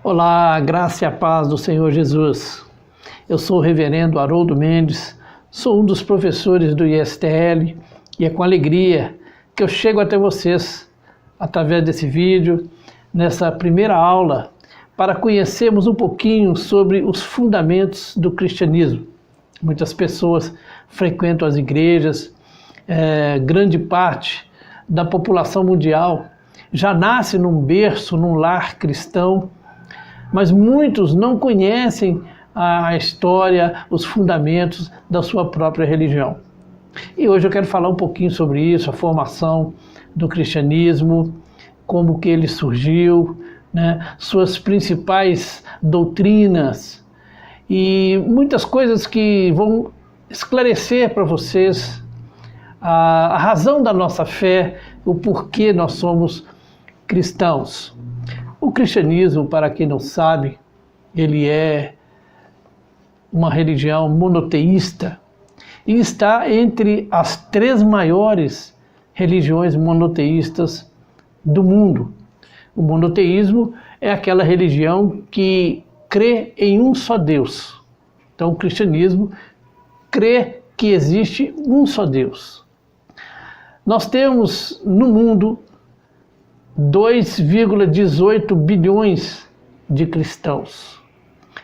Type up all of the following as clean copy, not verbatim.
Olá, graça e a paz do Senhor Jesus. Eu sou o reverendo Haroldo Mendes, sou um dos professores do ISTL e é com alegria que eu chego até vocês através desse vídeo, nessa primeira aula, para conhecermos um pouquinho sobre os fundamentos do cristianismo. Muitas pessoas frequentam as igrejas, grande parte da população mundial já nasce num berço, num lar cristão, mas muitos não conhecem a história, os fundamentos da sua própria religião. E hoje eu quero falar um pouquinho sobre isso, a formação do cristianismo, como que ele surgiu, suas principais doutrinas e muitas coisas que vão esclarecer para vocês a razão da nossa fé, o porquê nós somos cristãos. O cristianismo, para quem não sabe, ele é uma religião monoteísta e está entre as 3 maiores religiões monoteístas do mundo. O monoteísmo é aquela religião que crê em um só Deus. Então o cristianismo crê que existe um só Deus. Nós temos no mundo 2,18 bilhões de cristãos.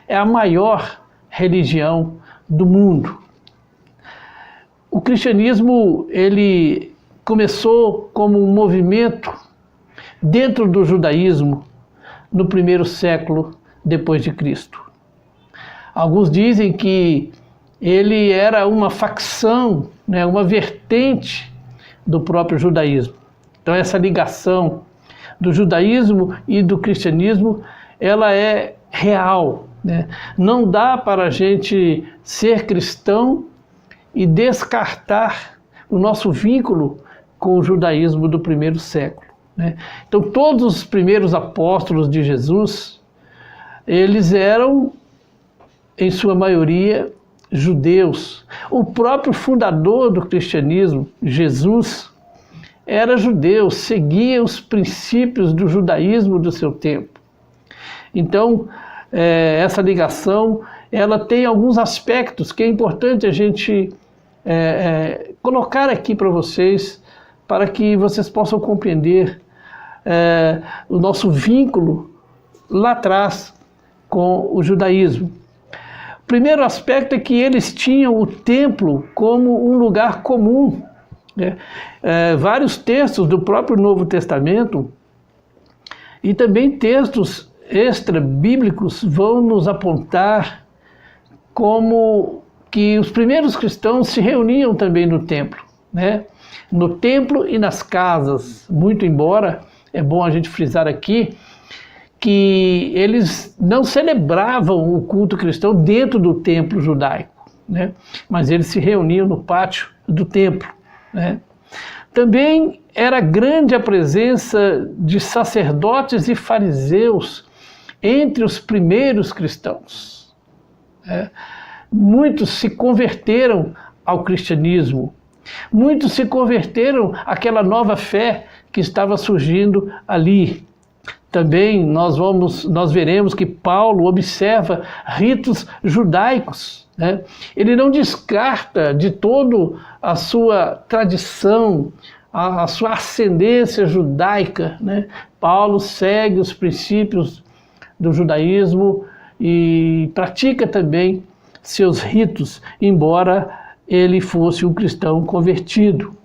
É a maior religião do mundo. O cristianismo, ele começou como um movimento dentro do judaísmo no 1º século depois de Cristo. Alguns dizem que ele era uma facção, uma vertente do próprio judaísmo. Então essa ligação do judaísmo e do cristianismo, ela é real. Não dá para a gente ser cristão e descartar o nosso vínculo com o judaísmo do 1º século. Então todos os primeiros apóstolos de Jesus, eles eram, em sua maioria, judeus. O próprio fundador do cristianismo, Jesus, era judeu, seguia os princípios do judaísmo do seu tempo. Então, essa ligação, ela tem alguns aspectos que é importante a gente colocar aqui para vocês, para que vocês possam compreender o nosso vínculo lá atrás com o judaísmo. O primeiro aspecto é que eles tinham o templo como um lugar comum. Vários textos do próprio Novo Testamento e também textos extra-bíblicos vão nos apontar como que os primeiros cristãos se reuniam também no templo. No templo e nas casas, muito embora, é bom a gente frisar aqui, que eles não celebravam o culto cristão dentro do templo judaico, mas eles se reuniam no pátio do templo. Também era grande a presença de sacerdotes e fariseus entre os primeiros cristãos. Muitos se converteram ao cristianismo, muitos se converteram àquela nova fé que estava surgindo ali. Também nós veremos que Paulo observa ritos judaicos. Ele não descarta de todo a sua tradição, a sua ascendência judaica. Paulo segue os princípios do judaísmo e pratica também seus ritos, embora ele fosse um cristão convertido.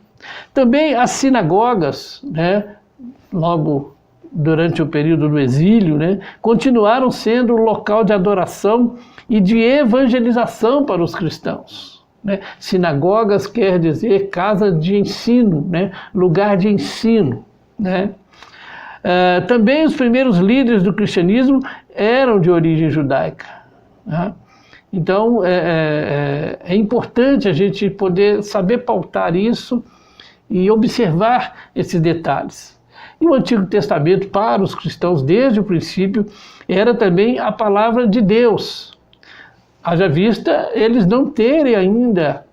Também as sinagogas, logo durante o período do exílio, continuaram sendo local de adoração e de evangelização para os cristãos. Sinagogas quer dizer casa de ensino, lugar de ensino. Também os primeiros líderes do cristianismo eram de origem judaica. Então é importante a gente poder saber pautar isso e observar esses detalhes. E o Antigo Testamento, para os cristãos, desde o princípio, era também a palavra de Deus. Haja vista eles não terem ainda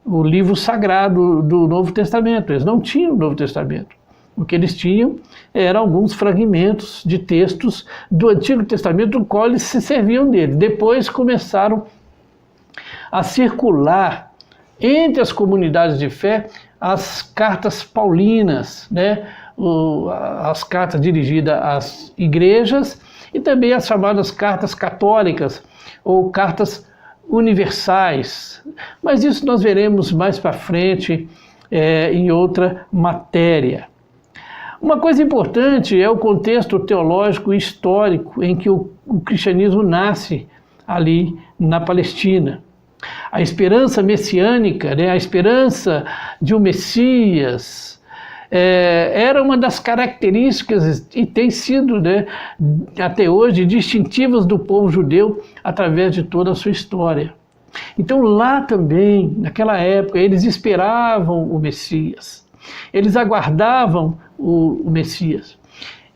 o livro sagrado do Novo Testamento, eles não tinham o Novo Testamento. O que eles tinham eram alguns fragmentos de textos do Antigo Testamento, do qual eles se serviam dele. Depois começaram a circular entre as comunidades de fé as cartas paulinas, né? As cartas dirigidas às igrejas e também as chamadas cartas católicas ou cartas universais. Mas isso nós veremos mais para frente em outra matéria. Uma coisa importante é o contexto teológico e histórico em que o cristianismo nasce ali na Palestina. A esperança messiânica, né, a esperança de um Messias, era uma das características e tem sido, né, até hoje, distintivas do povo judeu através de toda a sua história. Então lá também, naquela época, eles esperavam o Messias, eles aguardavam o Messias.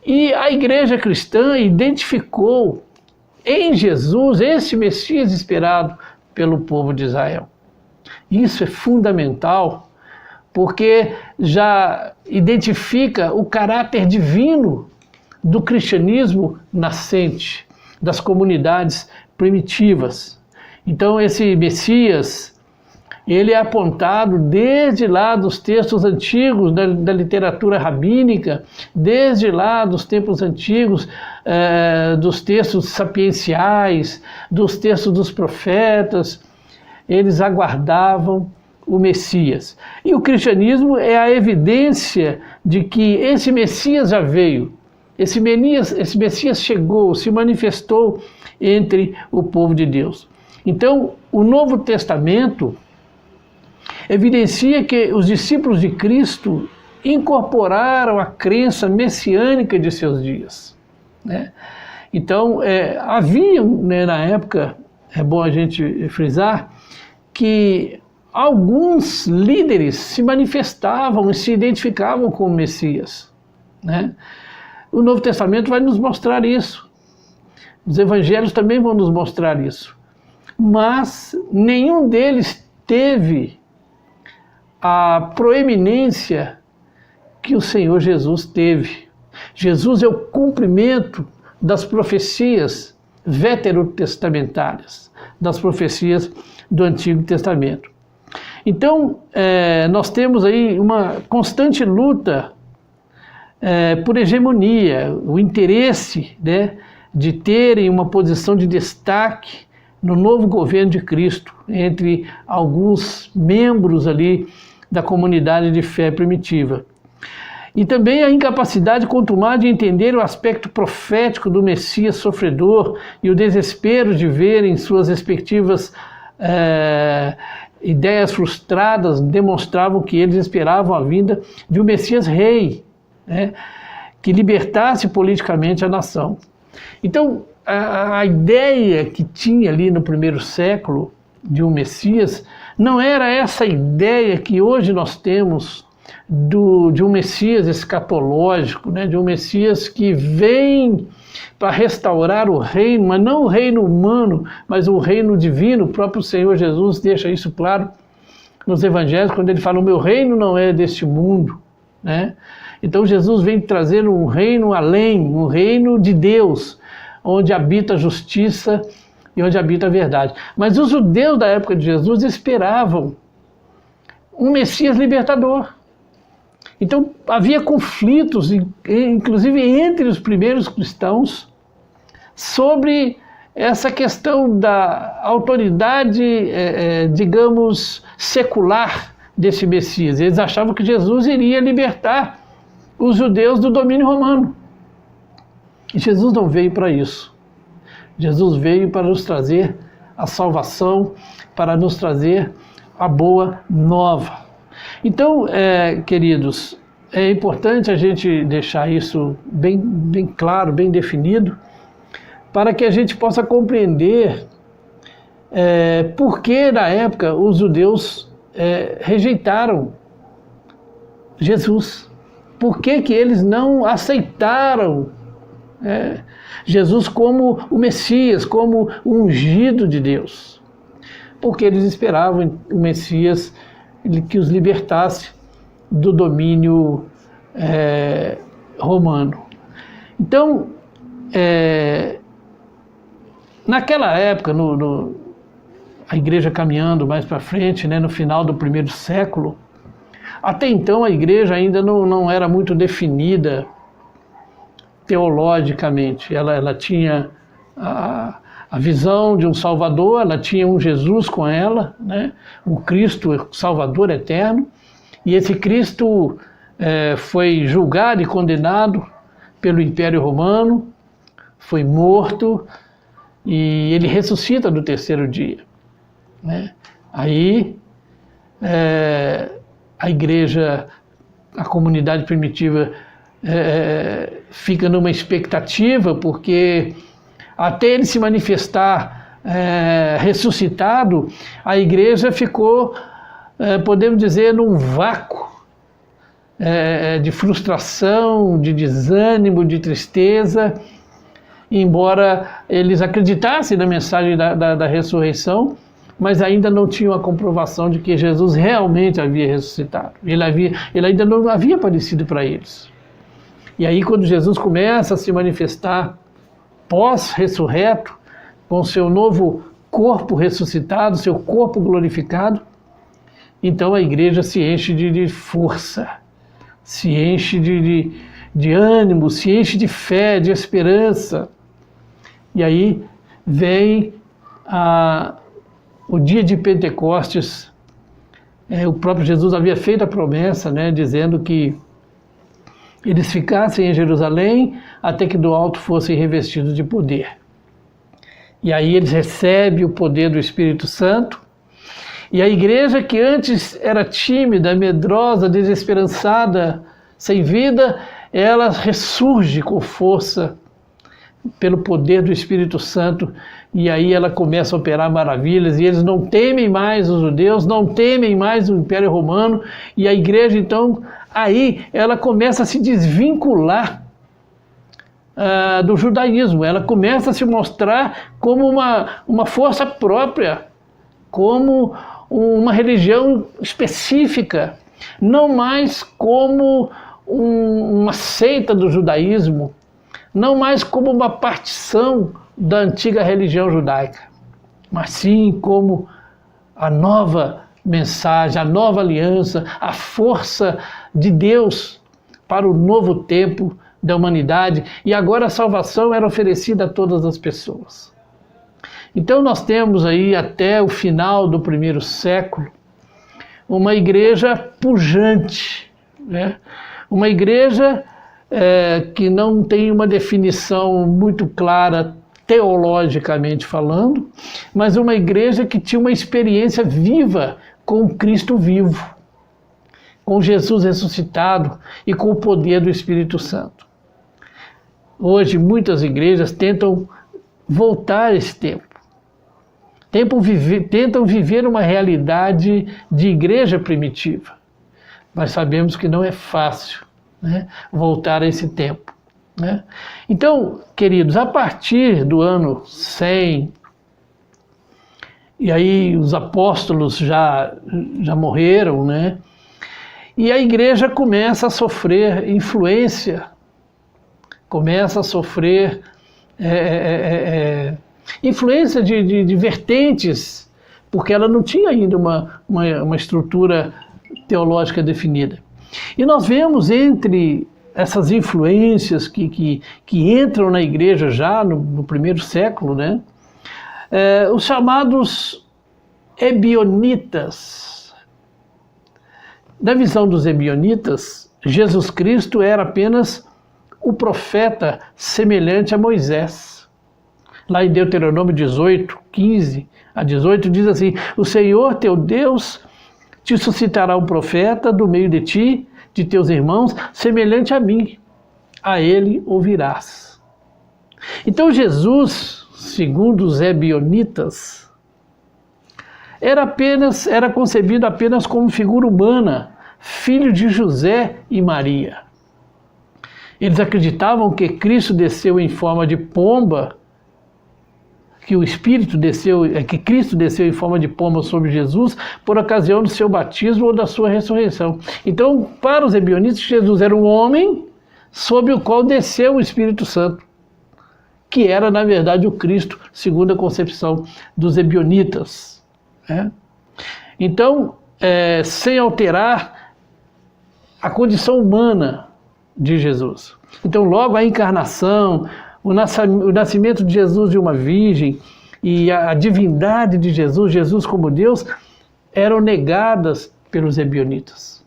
E a igreja cristã identificou em Jesus esse Messias esperado pelo povo de Israel. Isso é fundamental, porque já identifica o caráter divino do cristianismo nascente, das comunidades primitivas. Então esse Messias, ele é apontado desde lá dos textos antigos, da literatura rabínica, desde lá dos tempos antigos, dos textos sapienciais, dos textos dos profetas. Eles aguardavam o Messias. E o cristianismo é a evidência de que esse Messias já veio, esse Messias chegou, se manifestou entre o povo de Deus. Então, o Novo Testamento evidencia que os discípulos de Cristo incorporaram a crença messiânica de seus dias, né? Então, havia, né, na época, é bom a gente frisar, que alguns líderes se manifestavam e se identificavam com o Messias, né? O Novo Testamento vai nos mostrar isso. Os evangelhos também vão nos mostrar isso. Mas nenhum deles teve a proeminência que o Senhor Jesus teve. Jesus é o cumprimento das profecias veterotestamentárias, das profecias do Antigo Testamento. Então, nós temos aí uma constante luta por hegemonia, o interesse, né, de terem uma posição de destaque no novo governo de Cristo, entre alguns membros ali da comunidade de fé primitiva. E também a incapacidade contumaz de entender o aspecto profético do Messias sofredor e o desespero de verem suas respectivas ideias frustradas demonstravam que eles esperavam a vinda de um Messias rei, né, que libertasse politicamente a nação. Então, a ideia que tinha ali no primeiro século de um Messias não era essa ideia que hoje nós temos de um Messias escatológico, né? De um Messias que vem para restaurar o reino, mas não o reino humano, mas o reino divino. O próprio Senhor Jesus deixa isso claro nos evangelhos, quando ele fala: o meu reino não é deste mundo, né? Então Jesus vem trazer um reino além, um reino de Deus, onde habita a justiça e onde habita a verdade. Mas os judeus da época de Jesus esperavam um Messias libertador. Então havia conflitos, inclusive entre os primeiros cristãos, sobre essa questão da autoridade, digamos, secular desse Messias. Eles achavam que Jesus iria libertar os judeus do domínio romano. E Jesus não veio para isso. Jesus veio para nos trazer a salvação, para nos trazer a boa nova. Então, queridos, é importante a gente deixar isso bem claro, bem definido, para que a gente possa compreender por que, na época, os judeus rejeitaram Jesus. Por que que eles não aceitaram Jesus como o Messias, como o ungido de Deus? Porque eles esperavam o Messias que os libertasse do domínio romano. Então, naquela época, a igreja caminhando mais para frente, né, no final do primeiro século, até então a igreja ainda não era muito definida teologicamente. Ela tinha a visão de um Salvador, ela tinha um Jesus com ela, né? Um Cristo Salvador eterno, e esse Cristo foi julgado e condenado pelo Império Romano, foi morto e ele ressuscita no terceiro dia, né? Aí a igreja, a comunidade primitiva fica numa expectativa, porque até ele se manifestar ressuscitado, a igreja ficou, podemos dizer, num vácuo de frustração, de desânimo, de tristeza, embora eles acreditassem na mensagem da ressurreição, mas ainda não tinham a comprovação de que Jesus realmente havia ressuscitado. Ele ainda não havia aparecido para eles. E aí, quando Jesus começa a se manifestar pós-ressurreto, com seu novo corpo ressuscitado, seu corpo glorificado, então a igreja se enche de força, se enche de ânimo, se enche de fé, de esperança. E aí vem o dia de Pentecostes. O próprio Jesus havia feito a promessa, né, dizendo que eles ficassem em Jerusalém até que do alto fossem revestidos de poder. E aí eles recebem o poder do Espírito Santo, e a igreja que antes era tímida, medrosa, desesperançada, sem vida, ela ressurge com força pelo poder do Espírito Santo, e aí ela começa a operar maravilhas, e eles não temem mais os judeus, não temem mais o Império Romano, e a igreja então, aí ela começa a se desvincular do judaísmo, ela começa a se mostrar como uma força própria, como uma religião específica, não mais como uma seita do judaísmo, não mais como uma partição da antiga religião judaica, mas sim como a nova mensagem, a nova aliança, a força de Deus para o novo tempo da humanidade, e agora a salvação era oferecida a todas as pessoas. Então nós temos aí até o final do primeiro século uma igreja pujante, né? Uma igreja que não tem uma definição muito clara teologicamente falando, mas uma igreja que tinha uma experiência viva com Cristo vivo, com Jesus ressuscitado e com o poder do Espírito Santo. Hoje muitas igrejas tentam voltar a esse tempo, tentam viver uma realidade de igreja primitiva, mas sabemos que não é fácil, né, voltar a esse tempo, né? Então, queridos, a partir do ano 100, e aí os apóstolos já morreram, né? E a igreja começa a sofrer influência, começa a sofrer influência de vertentes, porque ela não tinha ainda uma estrutura teológica definida. E nós vemos entre essas influências que entram na igreja já no primeiro século, né, os chamados ebionitas. Na visão dos ebionitas, Jesus Cristo era apenas o profeta semelhante a Moisés. Lá em Deuteronômio 18, 15 a 18, diz assim: o Senhor teu Deus te suscitará um profeta do meio de ti, de teus irmãos, semelhante a mim, a ele ouvirás. Então Jesus, segundo os ebionitas, era concebido apenas como figura humana, filho de José e Maria. Eles acreditavam que Cristo desceu em forma de pomba, que o Espírito desceu, que Cristo desceu em forma de pomba sobre Jesus por ocasião do seu batismo ou da sua ressurreição. Então, para os ebionitas, Jesus era um homem sobre o qual desceu o Espírito Santo, que era, na verdade, o Cristo, segundo a concepção dos ebionitas. Né? Então, sem alterar a condição humana de Jesus. Então, logo a encarnação, o nascimento de Jesus de uma virgem e a divindade de Jesus, Jesus como Deus, eram negadas pelos ebionitas.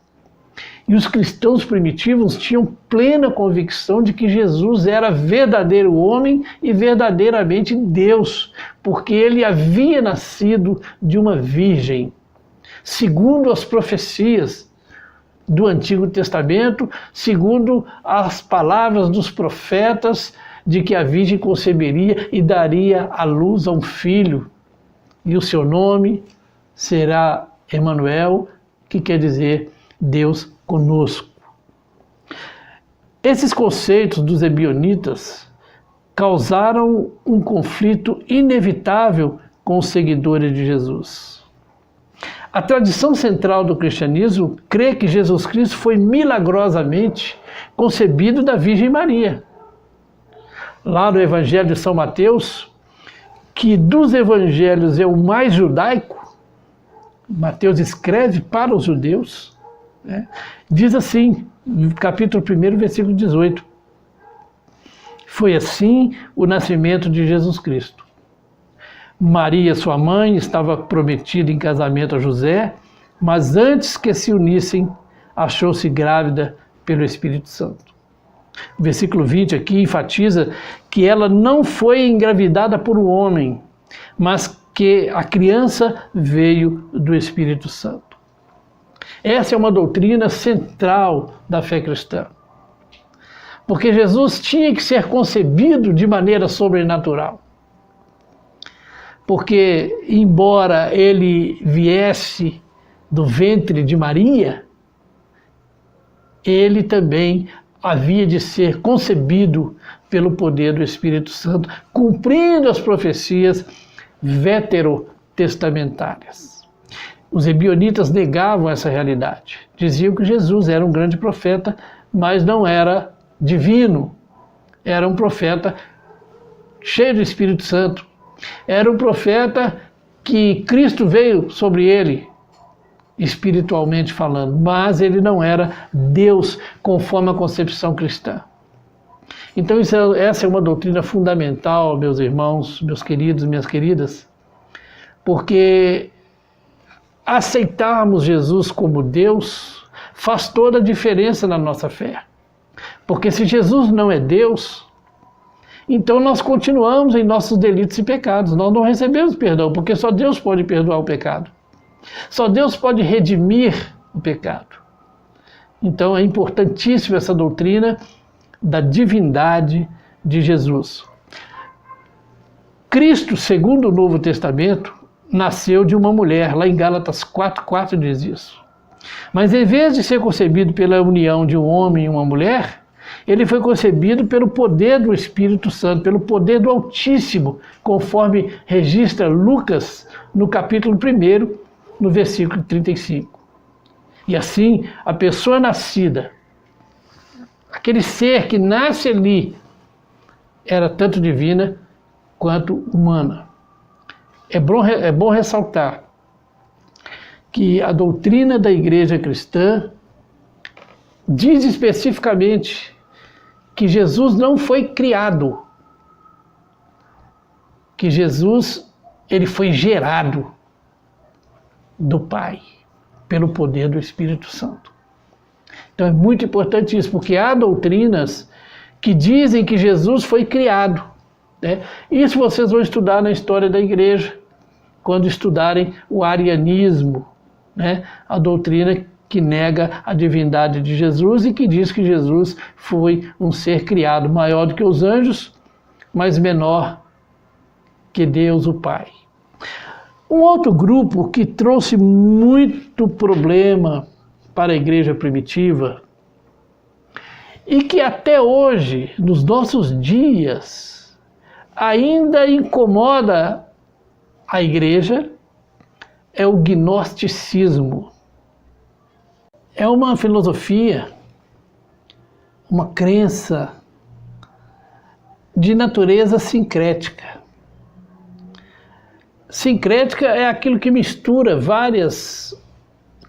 E os cristãos primitivos tinham plena convicção de que Jesus era verdadeiro homem e verdadeiramente Deus, porque ele havia nascido de uma virgem, segundo as profecias do Antigo Testamento, segundo as palavras dos profetas, de que a virgem conceberia e daria à luz a um filho, e o seu nome será Emanuel, que quer dizer Deus conosco. Esses conceitos dos ebionitas causaram um conflito inevitável com os seguidores de Jesus. A tradição central do cristianismo crê que Jesus Cristo foi milagrosamente concebido da Virgem Maria. Lá no Evangelho de São Mateus, que dos evangelhos é o mais judaico, Mateus escreve para os judeus, né? Diz assim, no capítulo 1, versículo 18, foi assim o nascimento de Jesus Cristo. Maria, sua mãe, estava prometida em casamento a José, mas antes que se unissem, achou-se grávida pelo Espírito Santo. O versículo 20 aqui enfatiza que ela não foi engravidada por um homem, mas que a criança veio do Espírito Santo. Essa é uma doutrina central da fé cristã. Porque Jesus tinha que ser concebido de maneira sobrenatural. Porque, embora ele viesse do ventre de Maria, ele também havia de ser concebido pelo poder do Espírito Santo, cumprindo as profecias veterotestamentárias. Os ebionitas negavam essa realidade. Diziam que Jesus era um grande profeta, mas não era divino. Era um profeta cheio do Espírito Santo. Era um profeta que Cristo veio sobre ele, espiritualmente falando, mas ele não era Deus conforme a concepção cristã. Então essa é uma doutrina fundamental, meus irmãos, meus queridos, minhas queridas, porque aceitarmos Jesus como Deus faz toda a diferença na nossa fé. Porque se Jesus não é Deus, então nós continuamos em nossos delitos e pecados. Nós não recebemos perdão, porque só Deus pode perdoar o pecado. Só Deus pode redimir o pecado. Então é importantíssima essa doutrina da divindade de Jesus. Cristo, segundo o Novo Testamento, nasceu de uma mulher. Lá em Gálatas 4:4 diz isso. Mas em vez de ser concebido pela união de um homem e uma mulher, ele foi concebido pelo poder do Espírito Santo, pelo poder do Altíssimo, conforme registra Lucas no capítulo 1, no versículo 35. E assim, a pessoa nascida, aquele ser que nasce ali, era tanto divina quanto humana. É bom ressaltar que a doutrina da Igreja Cristã diz especificamente que Jesus não foi criado, que Jesus ele foi gerado do Pai, pelo poder do Espírito Santo. Então é muito importante isso, porque há doutrinas que dizem que Jesus foi criado, né? Isso vocês vão estudar na história da Igreja, quando estudarem o arianismo, né? A doutrina que nega a divindade de Jesus e que diz que Jesus foi um ser criado maior do que os anjos, mas menor que Deus o Pai. Um outro grupo que trouxe muito problema para a igreja primitiva e que até hoje, nos nossos dias, ainda incomoda a igreja é o gnosticismo. É uma filosofia, uma crença de natureza sincrética. Sincrética é aquilo que mistura várias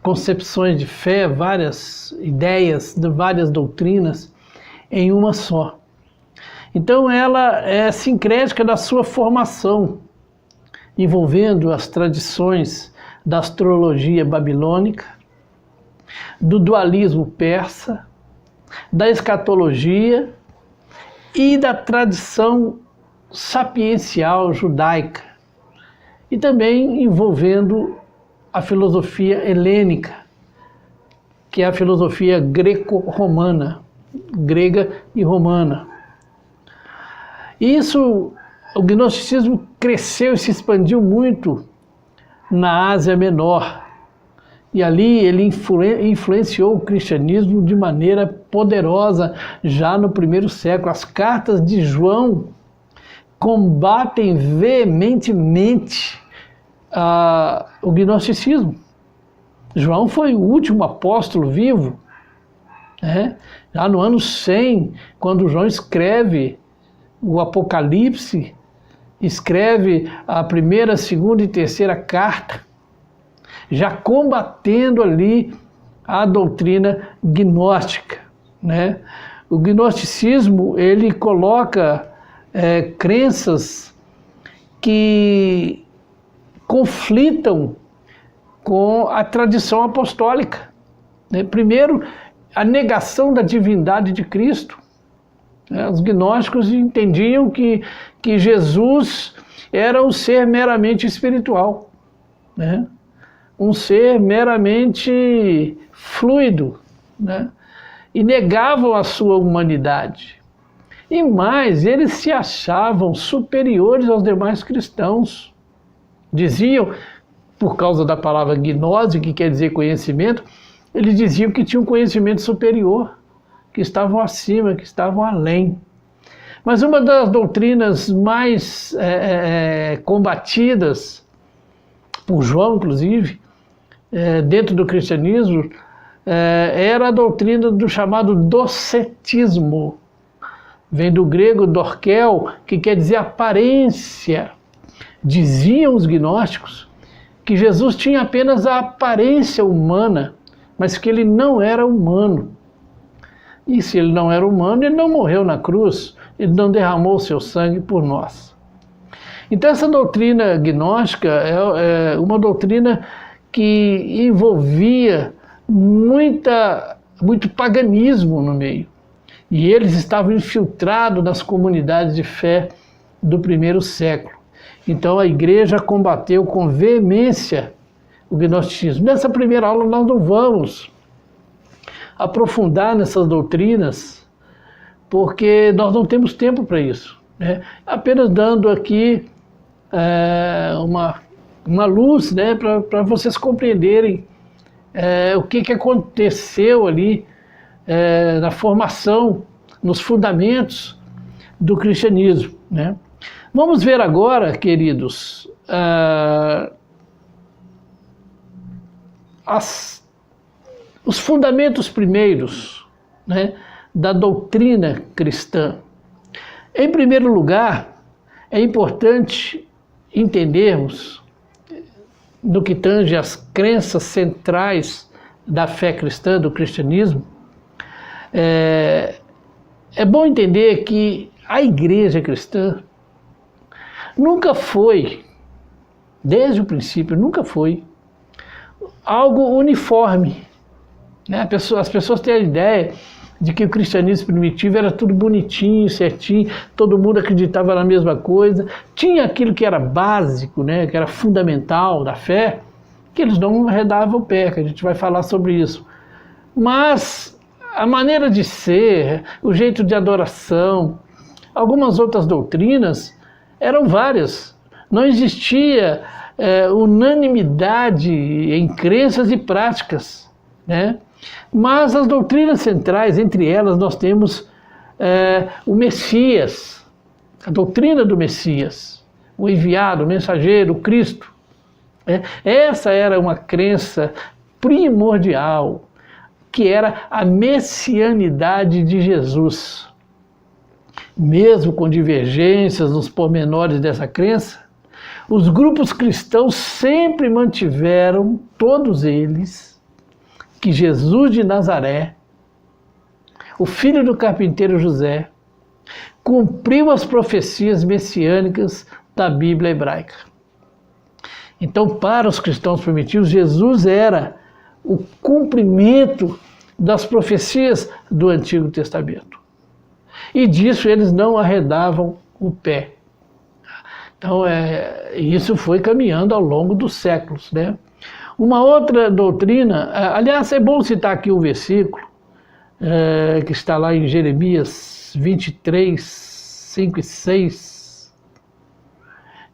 concepções de fé, várias ideias, várias doutrinas em uma só. Então ela é sincrética da sua formação, envolvendo as tradições da astrologia babilônica, do dualismo persa, da escatologia e da tradição sapiencial judaica, e também envolvendo a filosofia helênica, que é a filosofia greco-romana, grega e romana. Isso, o gnosticismo cresceu e se expandiu muito na Ásia Menor, e ali ele influenciou o cristianismo de maneira poderosa já no primeiro século. As cartas de João combatem veementemente o gnosticismo. João foi o último apóstolo vivo, né? Já no ano 100, quando João escreve o Apocalipse, escreve a primeira, segunda e terceira carta, já combatendo ali a doutrina gnóstica, né? O gnosticismo, ele coloca crenças que conflitam com a tradição apostólica, né? Primeiro, a negação da divindade de Cristo. Os gnósticos entendiam que Jesus era um ser meramente espiritual, né? Um ser meramente fluido, né? E negavam a sua humanidade. E mais, eles se achavam superiores aos demais cristãos. Diziam, por causa da palavra gnose, que quer dizer conhecimento, eles diziam que tinham conhecimento superior, que estavam acima, que estavam além. Mas uma das doutrinas mais combatidas por João, inclusive, dentro do cristianismo, era a doutrina do chamado docetismo. Vem do grego dorkel, que quer dizer aparência. Diziam os gnósticos que Jesus tinha apenas a aparência humana, mas que ele não era humano. E se ele não era humano, ele não morreu na cruz, ele não derramou seu sangue por nós. Então essa doutrina gnóstica é uma doutrina que envolvia muito paganismo no meio. E eles estavam infiltrados nas comunidades de fé do primeiro século. Então a igreja combateu com veemência o gnosticismo. Nessa primeira aula nós não vamos aprofundar nessas doutrinas, porque nós não temos tempo para isso, né? Apenas dando aqui uma luz, né, para vocês compreenderem o que aconteceu ali na formação, nos fundamentos do cristianismo, né? Vamos ver agora, queridos, os fundamentos primeiros, né, da doutrina cristã. Em primeiro lugar, é importante entendermos, no que tange às crenças centrais da fé cristã, do cristianismo, é bom entender que a igreja cristã nunca foi, desde o princípio, nunca foi algo uniforme, né? As pessoas têm a ideia de que o cristianismo primitivo era tudo bonitinho, certinho, todo mundo acreditava na mesma coisa, tinha aquilo que era básico, né, que era fundamental da fé, que eles não arredavam o pé, que a gente vai falar sobre isso. Mas a maneira de ser, o jeito de adoração, algumas outras doutrinas eram várias. Não existia unanimidade em crenças e práticas, né? Mas as doutrinas centrais, entre elas nós temos o Messias, a doutrina do Messias, o enviado, o mensageiro, o Cristo. Essa era uma crença primordial, que era a messianidade de Jesus. Mesmo com divergências nos pormenores dessa crença, os grupos cristãos sempre mantiveram, todos eles, que Jesus de Nazaré, o filho do carpinteiro José, cumpriu as profecias messiânicas da Bíblia hebraica. Então, para os cristãos primitivos, Jesus era o cumprimento das profecias do Antigo Testamento. E disso eles não arredavam o pé. Então, isso foi caminhando ao longo dos séculos, né? Uma outra doutrina, aliás, é bom citar aqui um versículo, que está lá em Jeremias 23, 5 e 6,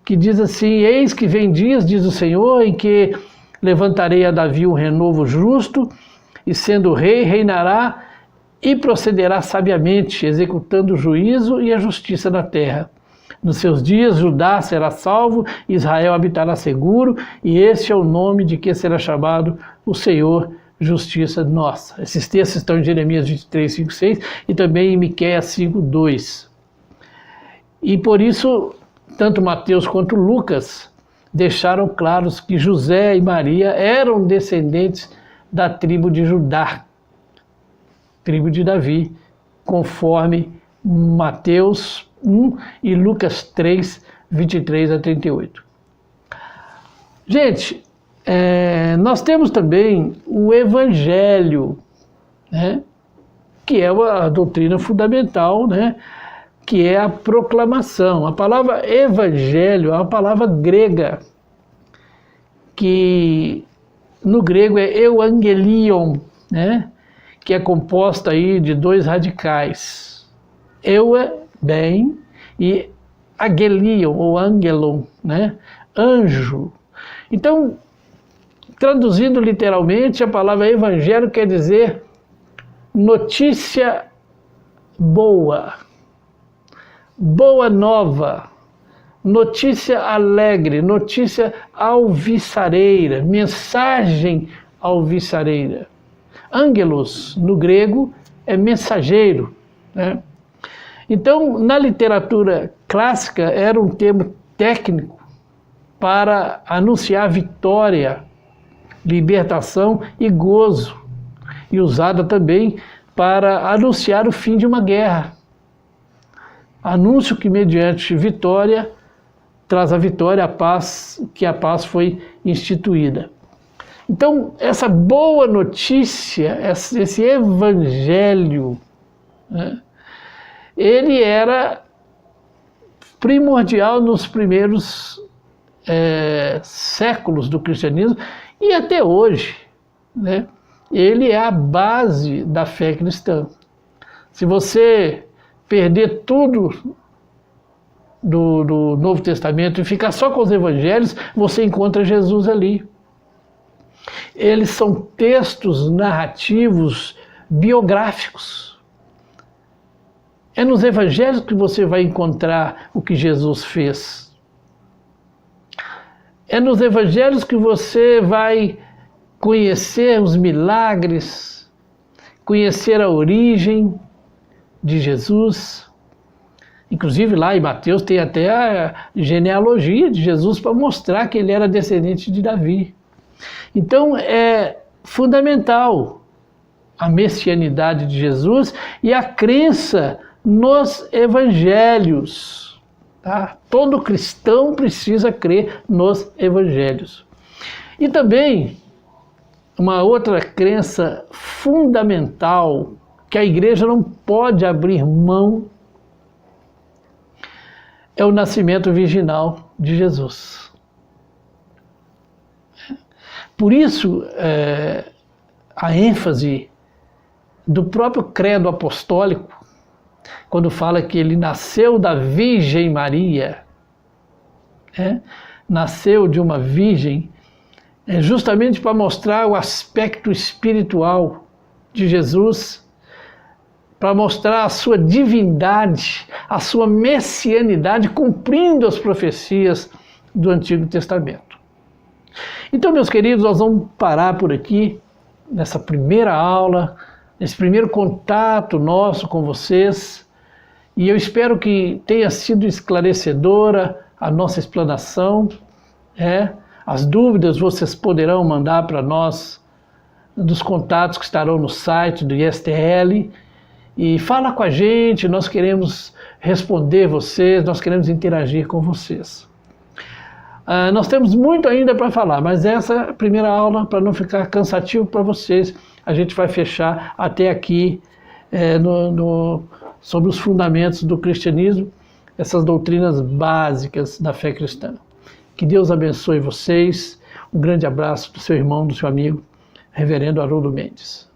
que diz assim: eis que vem dias, diz o Senhor, em que levantarei a Davi um renovo justo, e sendo rei, reinará e procederá sabiamente, executando o juízo e a justiça na terra. Nos seus dias, Judá será salvo, Israel habitará seguro, e este é o nome de que será chamado o Senhor, justiça nossa. Esses textos estão em Jeremias 23, 5, 6 e também em Miqueias 5, 2. E por isso, tanto Mateus quanto Lucas deixaram claros que José e Maria eram descendentes da tribo de Judá, tribo de Davi, conforme Mateus 1 e Lucas 3, 23 a 38. Gente, nós temos também o Evangelho, né, que é a doutrina fundamental, né, que é a proclamação. A palavra Evangelho é uma palavra grega, que no grego é euangelion, né, que é composta aí de dois radicais. Bem, e agelion, ou angelon, né? Anjo. Então, traduzindo literalmente, a palavra evangelho quer dizer notícia boa, boa nova, notícia alegre, notícia alvissareira, mensagem alvissareira. Angelos, no grego, é mensageiro, né? Então, na literatura clássica, era um termo técnico para anunciar vitória, libertação e gozo, e usada também para anunciar o fim de uma guerra. Anúncio que, mediante vitória, traz a vitória, a paz, que a paz foi instituída. Então, essa boa notícia, esse evangelho, né, ele era primordial nos primeiros séculos do cristianismo e até hoje, né? Ele é a base da fé cristã. Se você perder tudo do Novo Testamento e ficar só com os evangelhos, você encontra Jesus ali. Eles são textos narrativos biográficos. É nos evangelhos que você vai encontrar o que Jesus fez. É nos evangelhos que você vai conhecer os milagres, conhecer a origem de Jesus. Inclusive lá em Mateus tem até a genealogia de Jesus para mostrar que ele era descendente de Davi. Então é fundamental a messianidade de Jesus e a crença nos evangelhos. Tá? Todo cristão precisa crer nos evangelhos. E também uma outra crença fundamental que a igreja não pode abrir mão é o nascimento virginal de Jesus. Por isso, a ênfase do próprio credo apostólico, quando fala que ele nasceu da Virgem Maria, nasceu de uma virgem, é justamente para mostrar o aspecto espiritual de Jesus, para mostrar a sua divindade, a sua messianidade, cumprindo as profecias do Antigo Testamento. Então, meus queridos, nós vamos parar por aqui, nessa primeira aula, nesse primeiro contato nosso com vocês, e eu espero que tenha sido esclarecedora a nossa explanação. As dúvidas vocês poderão mandar para nós dos contatos que estarão no site do ISTL, e fala com a gente, nós queremos responder vocês, nós queremos interagir com vocês. Nós temos muito ainda para falar, mas essa é a primeira aula, para não ficar cansativo para vocês, a gente vai fechar até aqui sobre os fundamentos do cristianismo, essas doutrinas básicas da fé cristã. Que Deus abençoe vocês. Um grande abraço do seu irmão, do seu amigo, Reverendo Haroldo Mendes.